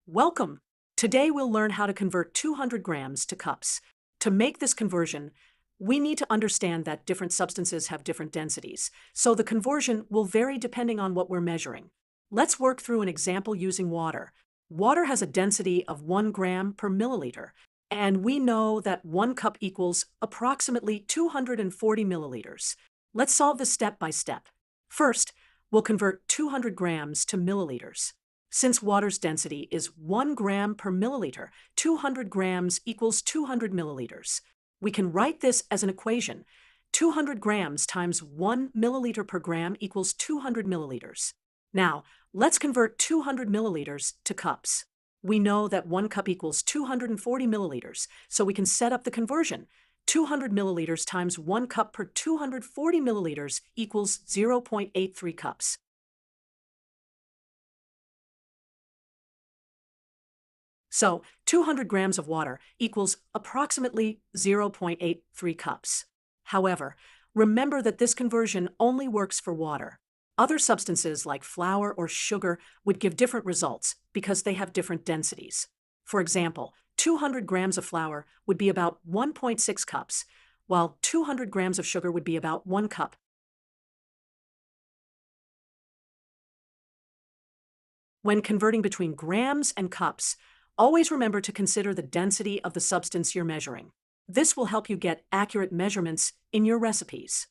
Welcome! Today we'll learn how to convert 200 grams to cups. To make this conversion, we need to understand that different substances have different densities, so the conversion will vary depending on what we're measuring. Let's work through an example using water. Water has a density of 1 gram per milliliter, and we know that 1 cup equals approximately 240 milliliters. Let's solve this step by step. First, we'll convert 200 grams to milliliters. Since water's density is 1 gram per milliliter, 200 grams equals 200 milliliters. We can write this as an equation. 200 grams times 1 milliliter per gram equals 200 milliliters. Now, let's convert 200 milliliters to cups. We know that 1 cup equals 240 milliliters, so we can set up the conversion. 200 milliliters times 1 cup per 240 milliliters equals 0.83 cups. So, 200 grams of water equals approximately 0.83 cups. However, remember that this conversion only works for water. Other substances like flour or sugar would give different results because they have different densities. For example, 200 grams of flour would be about 1.6 cups, while 200 grams of sugar would be about 1 cup. When converting between grams and cups, always remember to consider the density of the substance you're measuring. This will help you get accurate measurements in your recipes.